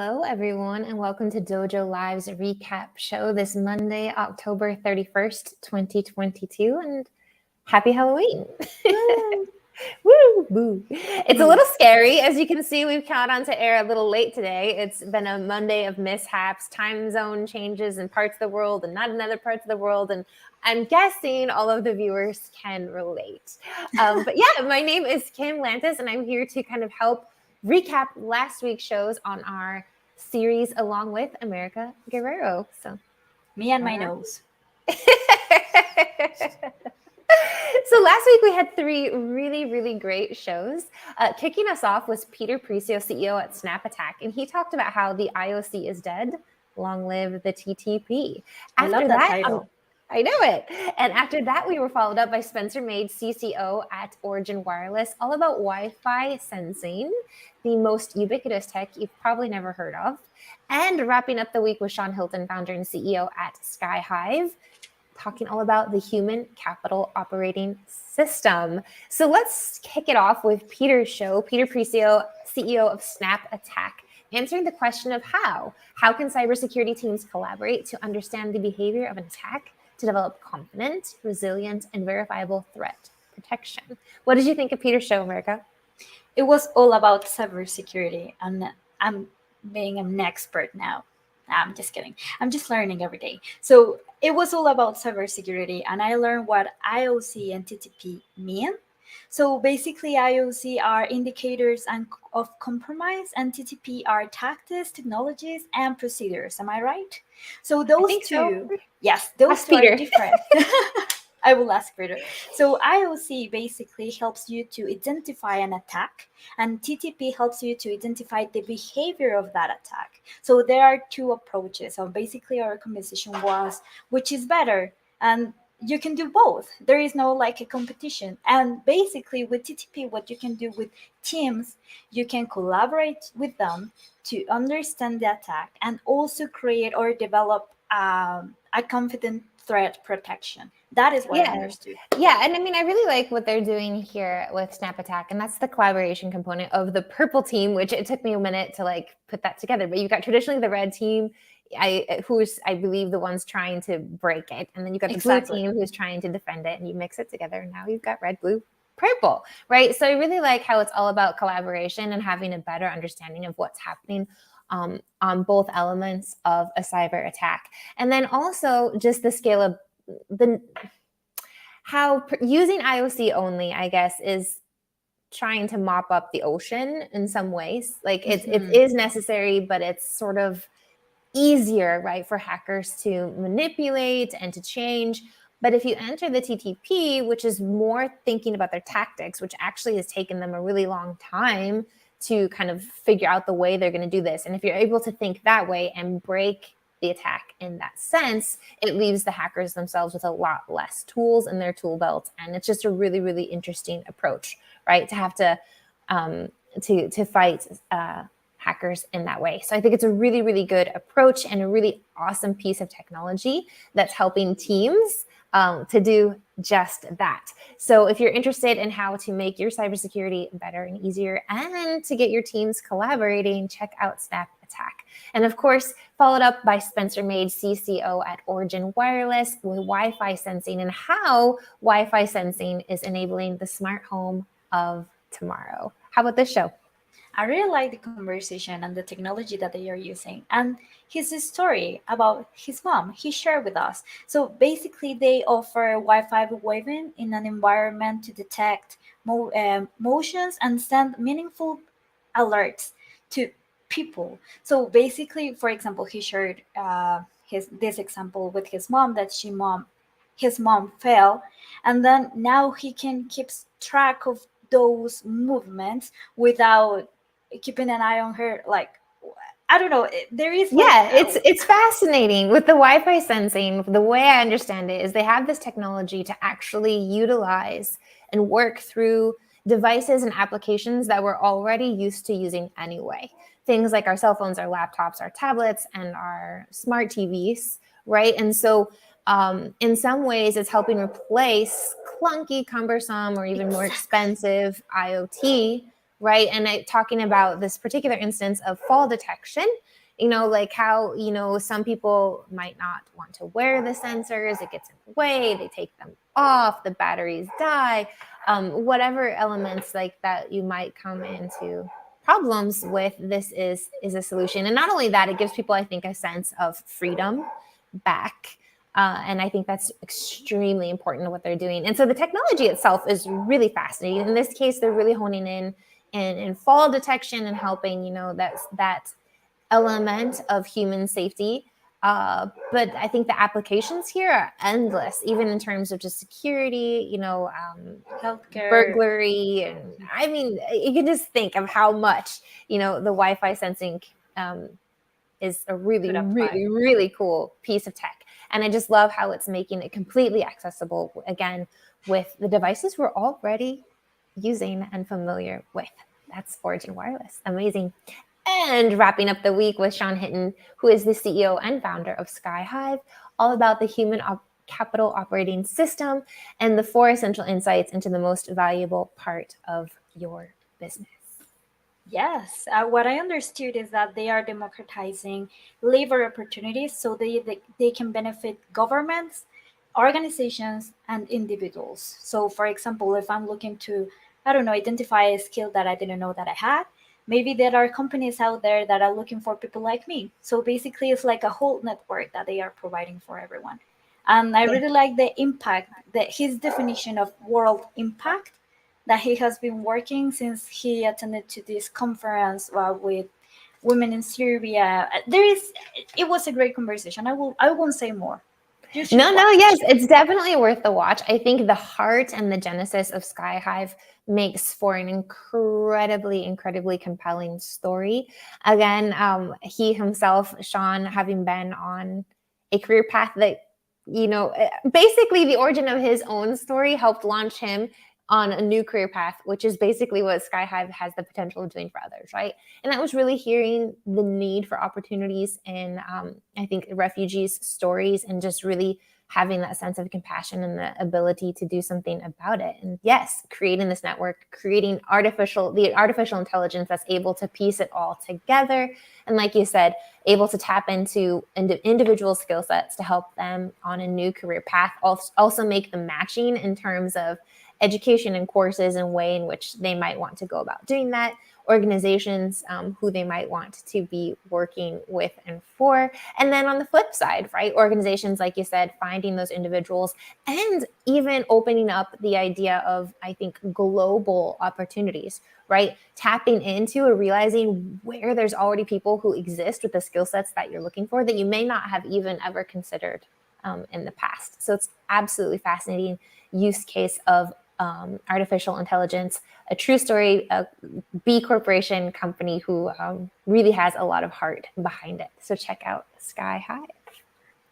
Hello, everyone, and welcome to Dojo Live's recap show this Monday, October 31st, 2022, and happy Halloween. Woo! Boo. It's a little scary. As you can see, we've caught on to air a little late today. It's been a Monday of mishaps, time zone changes in parts of the world and not in other parts of the world, and I'm guessing all of the viewers can relate. But yeah, my name is Kim Lantis, and I'm here to kind of help recap last week's shows on our series along with America Guerrero. So me and my nose. So last week we had three really great shows. Kicking us off was Peter Prizio, CEO at SnapAttack, and he talked about how the IOC is dead. Long live the TTP. I love that title. I know it. And after that, we were followed up by Spencer Maid, CCO at Origin Wireless, all about Wi-Fi sensing, the most ubiquitous tech you've probably never heard of. And wrapping up the week with Sean Hinton, founder and CEO at SkyHive, talking all about the human capital operating system. So let's kick it off with Peter's show. Peter Prizio, CEO of SnapAttack, answering the question of how. How can cybersecurity teams collaborate to understand the behavior of an attack to develop confident, resilient, and verifiable threat protection? What did you think of Peter's show, America? It was all about cybersecurity, and I'm being an expert now. I'm just kidding. I'm just learning every day. So it was all about cybersecurity, and I learned what IOC and TTP mean. So basically, IOC are indicators of compromise, and TTP are tactics, technologies, and procedures. Am I right? So those two, so. Yes, those two are different. I will ask Peter. So IOC basically helps you to identify an attack, and TTP helps you to identify the behavior of that attack. So there are two approaches. So basically our conversation was, which is better? And you can do both. There is no like a competition. And basically with TTP, what you can do with teams, you can collaborate with them to understand the attack and also create or develop a confident threat protection. That is what I understood. Yeah, and I mean, I really like what they're doing here with SnapAttack, and that's the collaboration component of the purple team, which it took me a minute to like put that together. But you've got traditionally the red team, who's I believe the ones trying to break it, and then you've got the blue team who's trying to defend it, and you mix it together, and now you've got red, blue, purple, right? So I really like how it's all about collaboration and having a better understanding of what's happening on both elements of a cyber attack, and then also just the scale of how using IOC only, I guess, is trying to mop up the ocean in some ways. Like it is necessary, but it's sort of easier, right, for hackers to manipulate and to change. But if you enter the TTP, which is more thinking about their tactics, which actually has taken them a really long time to kind of figure out the way they're going to do this. And if you're able to think that way and break the attack in that sense, it leaves the hackers themselves with a lot less tools in their tool belt. And it's just a really interesting approach, right? To have to fight hackers in that way. So I think it's a really good approach and a really awesome piece of technology that's helping teams to do just that. So if you're interested in how to make your cybersecurity better and easier and to get your teams collaborating, check out SnapAttack. And of course, followed up by Spencer Maid, CCO at Origin Wireless, with Wi-Fi sensing and how Wi-Fi sensing is enabling the smart home of tomorrow. How about this show? I really like the conversation and the technology that they are using, and his story about his mom he shared with us. So basically they offer Wi-Fi waving in an environment to detect motions and send meaningful alerts to people. So basically, for example, he shared this example with his mom that his mom fell, and then now he can keep track of those movements without keeping an eye on her. Like, I don't know, there is it's fascinating with the Wi-Fi sensing. The way I understand it is they have this technology to actually utilize and work through devices and applications that we're already used to using anyway. Things like our cell phones, our laptops, our tablets, and our smart TVs, right? And so in some ways it's helping replace clunky, cumbersome, or even more expensive IoT right? And talking about this particular instance of fall detection, like how, some people might not want to wear the sensors, it gets in the way, they take them off, the batteries die, whatever elements like that you might come into problems with, this is a solution. And not only that, it gives people, I think, a sense of freedom back. And I think that's extremely important to what they're doing. And so the technology itself is really fascinating. In this case, they're really honing in fall detection and helping, that element of human safety. But I think the applications here are endless, even in terms of just security, Healthcare. burglary. And I mean, you can just think of how much, the Wi-Fi sensing is a really, really, really cool piece of tech. And I just love how it's making it completely accessible, again, with the devices we're already using and familiar with. That's Origin Wireless. Amazing. And wrapping up the week with Sean Hinton, who is the CEO and founder of SkyHive, all about the human capital operating system and the 4 essential insights into the most valuable part of your business. Yes, what I understood is that they are democratizing labor opportunities so they can benefit governments, organizations, and individuals. So, for example, if I'm looking to, I don't know, identify a skill that I didn't know that I had, maybe there are companies out there that are looking for people like me. So basically, it's like a whole network that they are providing for everyone. And I really like the impact, that his definition of world impact, that he has been working since he attended to this conference with women in Serbia. It was a great conversation. I won't say more. Yes, it's definitely worth the watch. I think the heart and the genesis of SkyHive makes for an incredibly, incredibly compelling story. Again, he himself, Sean, having been on a career path that, basically the origin of his own story helped launch him on a new career path, which is basically what SkyHive has the potential of doing for others, right? And that was really hearing the need for opportunities in, I think, refugees' stories, and just really having that sense of compassion and the ability to do something about it. And yes, creating this network, creating the artificial intelligence that's able to piece it all together. And like you said, able to tap into individual skill sets to help them on a new career path, also make the matching in terms of education and courses and way in which they might want to go about doing that, organizations who they might want to be working with and for. And then on the flip side, right, organizations, like you said, finding those individuals and even opening up the idea of, I think, global opportunities, right? Tapping into or realizing where there's already people who exist with the skill sets that you're looking for that you may not have even ever considered in the past. So it's absolutely fascinating use case of artificial intelligence, a true story, a B Corporation company who really has a lot of heart behind it. So check out SkyHive.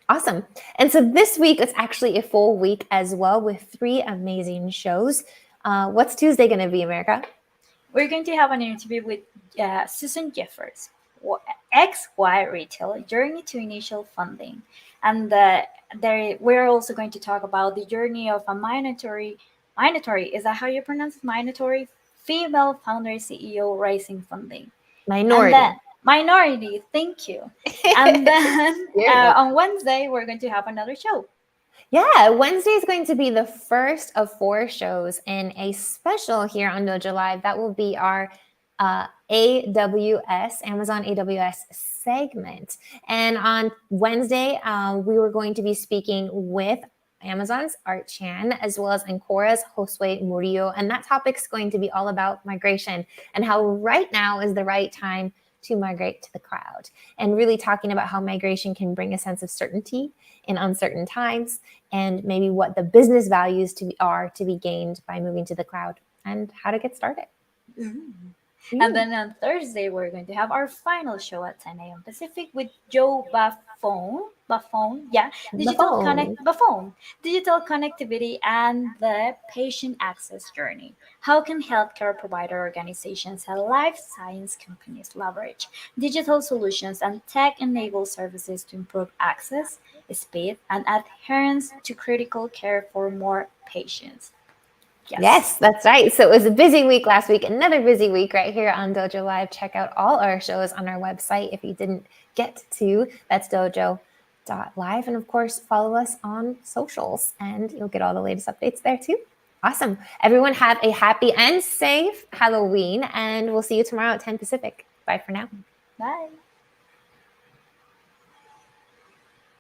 Awesome. And so this week, it's actually a full week as well with 3 amazing shows. What's Tuesday going to be, America? We're going to have an interview with Susan Jeffers, XY Retail Journey to Initial Funding. And we're also going to talk about the journey of a minority, is that how you pronounce it? Minority female founder CEO raising funding. Minority, thank you. And then on Wednesday, we're going to have another show. Yeah, Wednesday is going to be the first of 4 shows in a special here on Dojo Live. That will be our Amazon AWS segment. And on Wednesday, we were going to be speaking with Amazon's Art Chan, as well as Ancora's Josue Murillo. And that topic's going to be all about migration and how right now is the right time to migrate to the cloud, and really talking about how migration can bring a sense of certainty in uncertain times, and maybe what the business values are to be gained by moving to the cloud and how to get started. And then on Thursday, we're going to have our final show at 10 a.m. Pacific with Joe Buffon. Digital connectivity and the patient access journey. How can healthcare provider organizations and life science companies leverage digital solutions and tech-enabled services to improve access, speed, and adherence to critical care for more patients? Yes, that's right. So it was a busy week last week, another busy week right here on Dojo Live. Check out all our shows on our website if you didn't get to. That's dojo.live. And of course, follow us on socials and you'll get all the latest updates there too. Awesome. Everyone have a happy and safe Halloween, and we'll see you tomorrow at 10 Pacific. Bye for now. Bye.